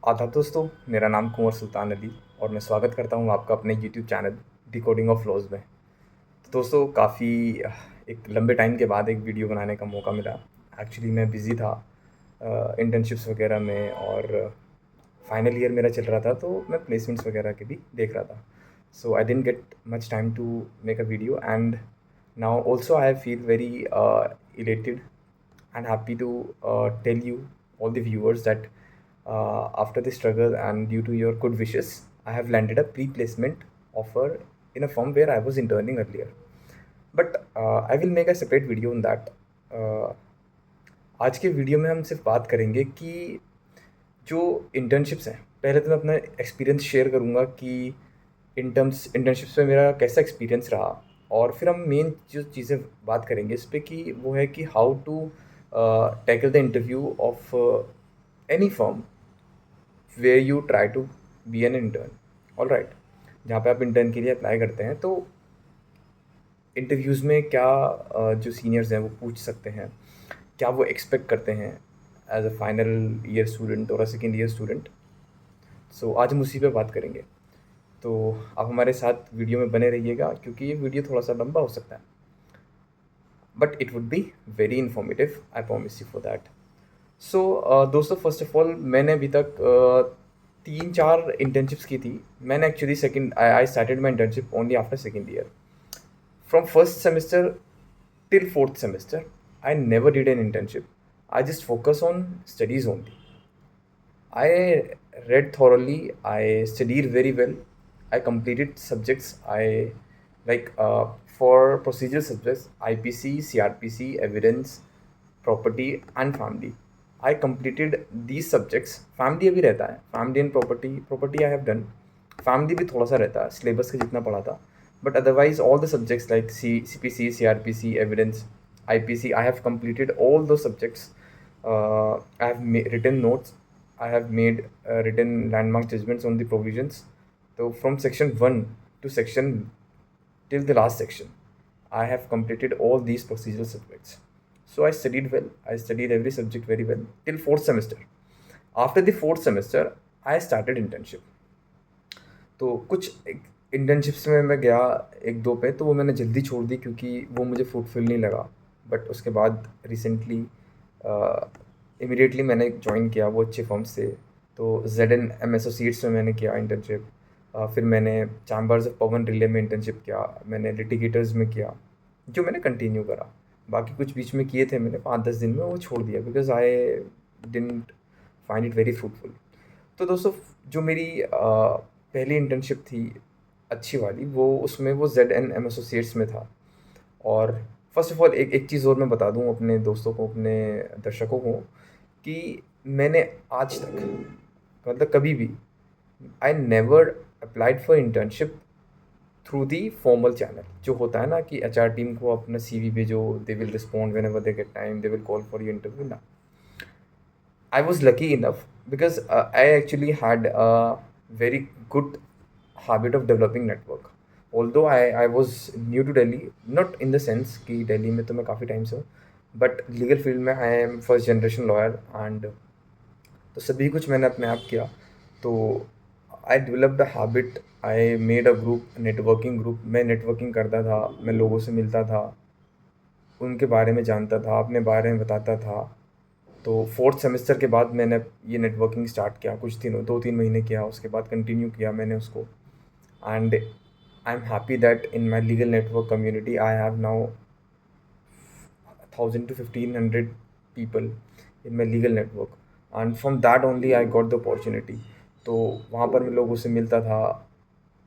आदाब दोस्तों, मेरा नाम कुंवर सुल्तान अली और मैं स्वागत करता हूँ आपका अपने YouTube channel decoding of flaws में। तो दोस्तों काफ़ी एक लंबे टाइम के बाद एक वीडियो बनाने का मौका मिला। एक्चुअली मैं बिज़ी था इंटर्नशिप्स वगैरह में और फाइनल ईयर मेरा चल रहा था, तो मैं प्लेसमेंट्स वगैरह के भी देख रहा था। So I didn't get much time to make a video and now also I feel very elated and happy to tell you, all the viewers, that after the struggle and due to your good wishes, I have landed a pre-placement offer in a firm where I was interning earlier. But I will make a separate video on that. Uh, आज के video में हम सिर्फ बात करेंगे कि जो internships हैं, पहले तो मैं अपना एक्सपीरियंस शेयर करूँगा कि इंटर्नशिप्स में मेरा कैसा एक्सपीरियंस रहा, और फिर हम मेन जो चीज़ें बात करेंगे इस पे कि वो है कि how to tackle the interview of any firm where you try to be an intern. All right, जहाँ पे आप इंटर्न के लिए अप्लाई करते हैं, तो इंटरव्यूज़ में क्या जो सीनियर्स हैं वो पूछ सकते हैं, क्या वो एक्सपेक्ट करते हैं as a final year student और a second year student. So आज हम उसी पे बात करेंगे। तो आप हमारे साथ वीडियो में बने रहिएगा, क्योंकि ये वीडियो थोड़ा सा लंबा हो सकता है, but it would be very informative, I promise you for that. So दोस्तों, फर्स्ट ऑफ ऑल मैंने अभी तक 3-4 इंटर्नशिप्स की थी। मैंने actually second I started my internship only after second year. From first semester till fourth semester, I never did an internship. I just focus on studies only. I read thoroughly. I studied very well. I completed subjects. I like for procedural subjects, IPC, CRPC, evidence, property, and family. I completed these subjects. Family अभी रहता है, family and property I have done. Family भी थोड़ा सा रहता है, syllabus के जितना पढ़ा था, but otherwise all the subjects like CPC, CRPC, evidence, IPC, I have completed all those subjects. I have written notes. I have made written landmark judgments on the provisions. So from section 1 to section till the last section, I have completed all these procedural subjects. So I studied well. I studied every subject very well till fourth semester. After the fourth semester, I started internship. तो कुछ internships में मैं गया एक दो पे, तो वो मैंने जल्दी छोड़ दी क्योंकि वो मुझे फ्रूटफुल नहीं लगा। बट उसके बाद रिसेंटली इमीडिएटली मैंने ज्वाइन किया वो अच्छे फर्म्स थे। तो ZNM एसोसिएट्स में मैंने किया इंटर्नशिप। फिर मैंने चैम्बर्स ऑफ पवन रिले में इंटर्नशिप किया। मैंने लिटिगेटर्स में किया, जो मैंने कंटिन्यू करा। बाकी कुछ बीच में किए थे मैंने 5-10 दिन में, वो छोड़ दिया because I didn't find it very fruitful. तो दोस्तों, जो मेरी पहली इंटर्नशिप थी अच्छी वाली, वो उसमें वो ZNM एसोसिएट्स में था। और फर्स्ट ऑफ ऑल एक एक चीज़ और मैं बता दूं अपने दोस्तों को, अपने दर्शकों को, कि मैंने आज तक, मतलब कभी भी, आई never applied for internship through the formal channel. जो होता है ना कि HR टीम को अपना CV भेजो, they will respond when ever they get time, they will call for you interview ना। I was lucky enough because I actually had a very good habit of developing network. Although I was new to Delhi, not in the sense कि दिल्ली में तो मैं काफ़ी time से हूँ, but legal field में I am first generation lawyer and तो सभी कुछ मैंने अपने आप किया। तो I developed a habit, I made a group, networking group. मैं नेटवर्किंग करता था, मैं लोगों से मिलता था, उनके बारे में जानता था, अपने बारे में बताता था। तो फोर्थ सेमेस्टर के बाद मैंने ये नेटवर्किंग स्टार्ट किया, कुछ दिनों 2-3 महीने किया, उसके बाद कंटिन्यू किया मैंने उसको। And I am happy that in my legal network community I have now 1,000 to 1,500 people in my legal network, and from that only I got the opportunity. तो वहाँ पर मैं लोगों से मिलता था,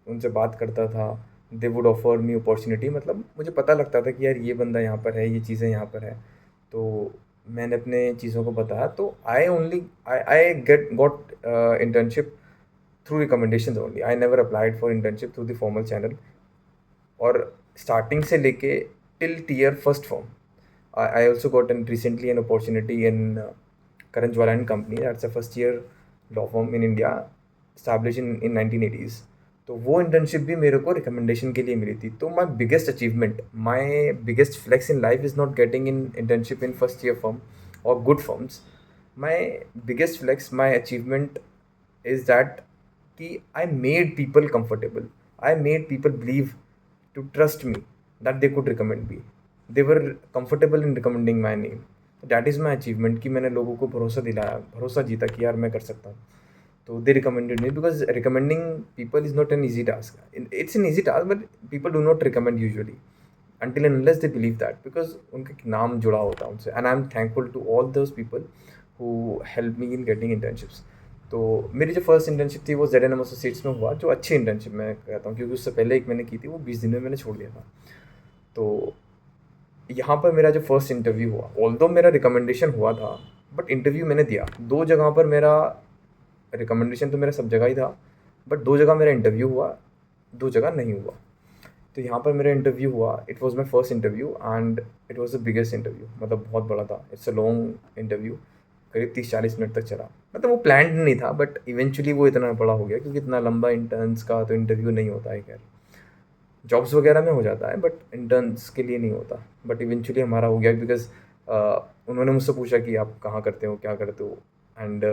उनसे बात करता था, they would offer me opportunity. मतलब मुझे पता लगता था कि यार ये बंदा यहाँ पर है, ये चीज़ें यहाँ पर है, तो मैंने अपने चीज़ों को बताया। तो I get got internship through recommendation only. I never applied for internship through the formal channel. और स्टार्टिंग से लेके till tier first form, I also got recently an opportunity in Karan Jwala and Company. That's a first year law firm in India, established in 1980s. तो वो internship भी मेरे को recommendation के लिए मिली थी। तो my biggest achievement, my biggest flex in life is not getting in internship in first year firm और good firms. My biggest flex, my achievement is that कि I made people comfortable, I made people believe to trust me that they could recommend me, they were comfortable in recommending my name. That is my achievement कि मैंने लोगों को भरोसा दिलाया, भरोसा जीता कि यार मैं कर सकता हूँ। तो they recommended me because recommending people is not an easy task. It's an easy task, but people do not recommend usually until and unless they believe that, because उनका एक नाम जुड़ा होता है उनसे। And I'm thankful to all those people who helped me in getting internships. तो मेरी जो फर्स्ट इंटर्नशिप थी वो ZNM एसोसिएट्स में हुआ, जो अच्छी इंटर्नशिप मैं कहता हूँ, क्योंकि उससे पहले एक मैंने की थी, वो 20 दिन में मैंने छोड़ दिया था। तो यहाँ पर मेरा जो फर्स्ट इंटरव्यू हुआ, ऑल्दो मेरा रिकमेंडेशन हुआ था, बट इंटरव्यू मैंने दिया दो जगह पर। मेरा रिकमेंडेशन तो मेरा सब जगह ही था, बट दो जगह मेरा इंटरव्यू हुआ, दो जगह नहीं हुआ। तो यहाँ पर मेरा इंटरव्यू हुआ, it was my first interview and it was the biggest interview, मतलब बहुत बड़ा था। इट्स अ लॉन्ग इंटरव्यू, करीब 30-40 मिनट तक चला। मतलब वो प्लान्ड नहीं था, बट इवेंचुअली वो इतना बड़ा हो गया, क्योंकि इतना लंबा इंटर्न्स का तो इंटरव्यू नहीं होता है। खैर जॉब्स वगैरह में हो जाता है, बट इंटर्न्स के लिए नहीं होता। बट इवेंचुअली हमारा हो गया, बिकॉज उन्होंने मुझसे पूछा कि आप कहाँ करते हो, क्या करते हो, and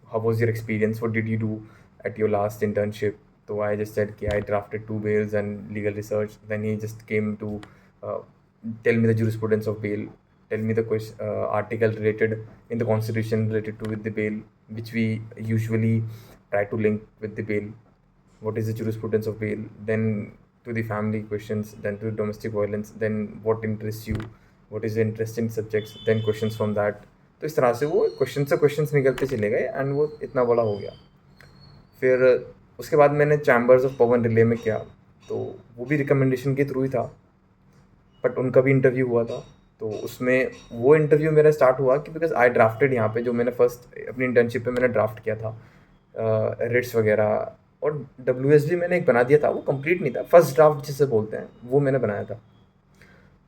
how was your experience, what did you do at your last internship. तो आई जस्ट सेड कि I drafted 2 bails and legal research. Then he just came to tell me the jurisprudence of bail, tell me the article related in the constitution related to with the bail, which we usually try to link with the bail. What is the jurisprudence of bail? Then to the family questions, then to domestic violence, then what interests you, what is the interesting subjects, then questions from that. तो इस तरह से वो question से questions निकलते चले गए and वो इतना बड़ा हो गया। फिर उसके बाद मैंने चैम्बर्स ऑफ पवन रिले में किया, तो वो भी रिकमेंडेशन के थ्रू ही था, बट उनका भी इंटरव्यू हुआ था। तो उसमें वो इंटरव्यू मेरा स्टार्ट हुआ कि बिकॉज आई ड्राफ्टेड, यहाँ पे जो मैंने फर्स्ट अपनी इंटर्नशिप पे मैंने ड्राफ्ट किया था रिट्स वगैरह, और WS भी मैंने एक बना दिया था, वो कंप्लीट नहीं था, फर्स्ट ड्राफ्ट जिसे बोलते हैं वो मैंने बनाया था।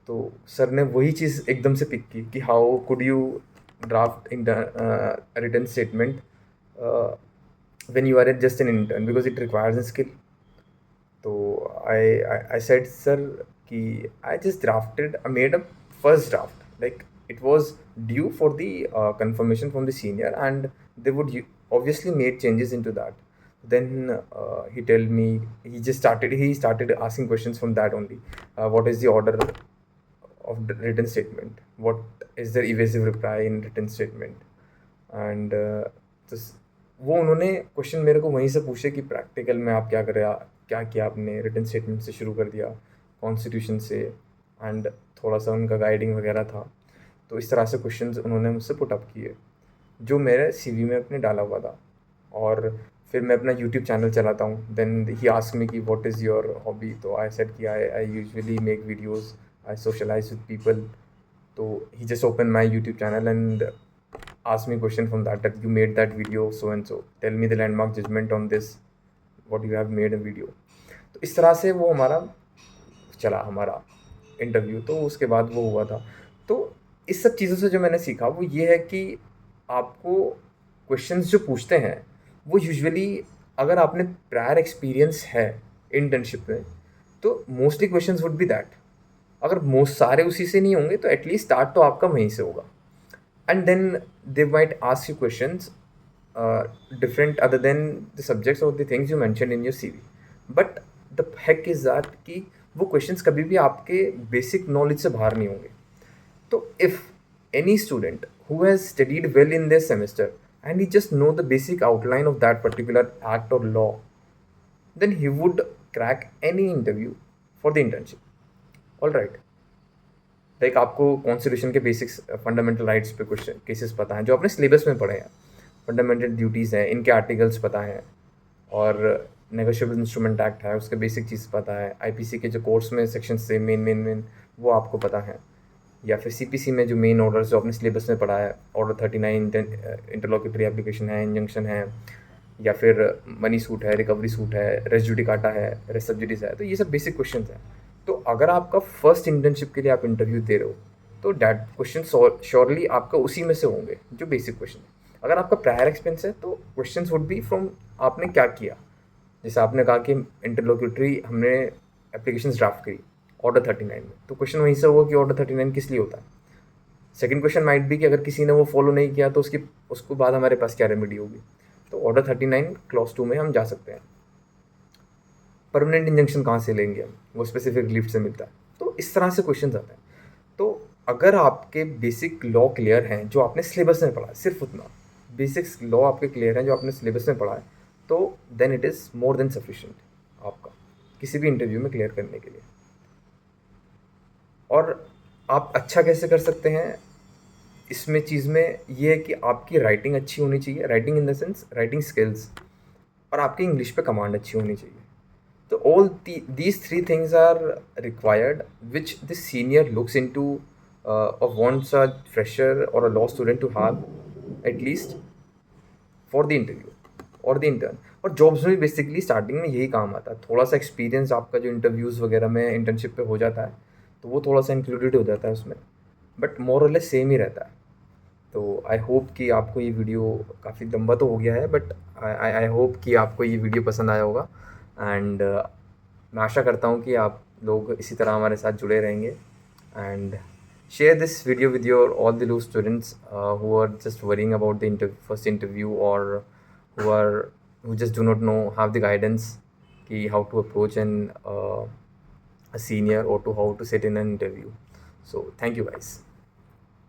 तो सर ने वही चीज़ एकदम से पिक की कि how could you draft in written statement when you are just an intern, because it requires a skill. तो आई सेड सर कि I just drafted, I made a first draft, like it was due for the confirmation from the senior, and they would obviously made changes into that. Then he told me, he started asking questions from that only. What is the order of the written statement, what is the evasive reply in written statement, and वो उन्होंने question मेरे को वहीं से पूछे कि practical में आप क्या करें, क्या किया आपने, रिटन स्टेटमेंट से शुरू कर दिया, कॉन्स्टिट्यूशन से, एंड थोड़ा सा उनका गाइडिंग वगैरह था। तो इस तरह से क्वेश्चंस उन्होंने मुझसे पुट अप किए, जो मेरे CV में अपने डाला हुआ था। और फिर मैं अपना यूट्यूब चैनल चलाता हूँ। देन ही आस्क्ड मी कि व्हाट इज़ योर हॉबी, तो आई सेड कि I usually make videos, I socialize with people. तो he just open my YouTube channel and ask me question from that you made that video so and so, tell me the landmark judgment on this, what you have made a video। तो इस तरह से वो हमारा चला, हमारा interview. तो उसके बाद वो हुआ था। तो इस सब चीज़ों से जो मैंने सीखा वो ये है कि आपको क्वेश्चंस जो पूछते हैं वो यूजुअली, अगर आपने प्रायर एक्सपीरियंस है इंटर्नशिप में, तो mostly questions would be that. अगर मोस्ट सारे उसी से नहीं होंगे तो एटलीस्ट स्टार्ट तो आपका वहीं से होगा। And then they might ask you questions different other than the subjects or the things you mentioned in your CV. But the heck is that कि वो questions कभी भी आपके basic knowledge से बाहर नहीं होंगे। तो if any student who has studied well in their semester and he just know the basic outline of that particular act or law, then he would crack any interview for the internship. All right. Like आपको constitution के basics, fundamental rights पे कुछ cases पता हैं जो आपने syllabus में पढ़े हैं, फंडामेंटल ड्यूटीज़ हैं, इनके आर्टिकल्स पता हैं, और नेगोशिएबल इंस्ट्रूमेंट एक्ट है, उसके बेसिक चीज़ पता है, IPC के जो कोर्स में सेक्शंस थे मेन वो आपको पता है, या फिर CPC में जो मेन ऑर्डर्स जो आपने सिलेबस में पढ़ा है, ऑर्डर 39 इंटरलॉक्यूटरी एप्लीकेशन है, इंजंक्शन है, या फिर मनी सूट है, रिकवरी सूट है, रेस जुडिकाटा है, रेस सब्सिडीज है। तो ये सब बेसिक क्वेश्चंस हैं। तो अगर आपका फर्स्ट इंटर्नशिप के लिए आप इंटरव्यू दे रहे हो तो डैट क्वेश्चन श्योरली आपका उसी में से होंगे जो बेसिक क्वेश्चन है। अगर आपका प्रायर एक्सपीरियंस है तो क्वेश्चंस वुड बी फ्रॉम आपने क्या किया। जैसे आपने कहा कि इंटरलॉक्यूटरी हमने एप्लीकेशंस ड्राफ्ट करी ऑर्डर 39 में, तो क्वेश्चन वहीं से होगा कि ऑर्डर 39 किस लिए होता है। सेकंड क्वेश्चन माइट बी कि अगर किसी ने वो फॉलो नहीं किया तो उसको बाद हमारे पास क्या रेमेडी होगी। तो ऑर्डर 39 क्लॉज 2 में हम जा सकते हैं। परमानेंट इंजंक्शन कहाँ से लेंगे हम, वो स्पेसिफिक लिफ्ट से मिलता है। तो इस तरह से क्वेश्चन आते हैं। तो अगर आपके बेसिक लॉ क्लियर हैं जो आपने सिलेबस में पढ़ा है, सिर्फ उतना बेसिक्स लॉ आपके क्लियर हैं जो आपने सिलेबस में पढ़ा है, तो then it is more than sufficient आपका किसी भी इंटरव्यू में क्लियर करने के लिए। और आप अच्छा कैसे कर सकते हैं इसमें चीज़ में, ये है कि आपकी राइटिंग अच्छी होनी चाहिए, writing in the sense writing skills, और आपकी इंग्लिश पे कमांड अच्छी होनी चाहिए। तो all these three things are required, which the senior looks into or wants a fresher or a law student to have at least for the interview और the intern। और jobs में basically starting में यही काम आता है, थोड़ा सा एक्सपीरियंस आपका जो इंटरव्यूज़ वगैरह में इंटर्नशिप पे हो जाता है तो वो थोड़ा सा इंक्लूडेड हो जाता है उसमें, बट मोर और लेस सेम ही रहता है। तो आई होप कि आपको ये वीडियो, काफ़ी लंबा तो हो गया है, बट आई होप कि आपको ये वीडियो पसंद आया होगा। एंड मैं आशा करता हूँ कि आप लोग इसी तरह हमारे साथ जुड़े रहेंगे। And share this video with your all the law students who are just worrying about the first interview, और who just do not know, have the guidance कि how to approach a senior or to how to sit in an interview. So thank you guys.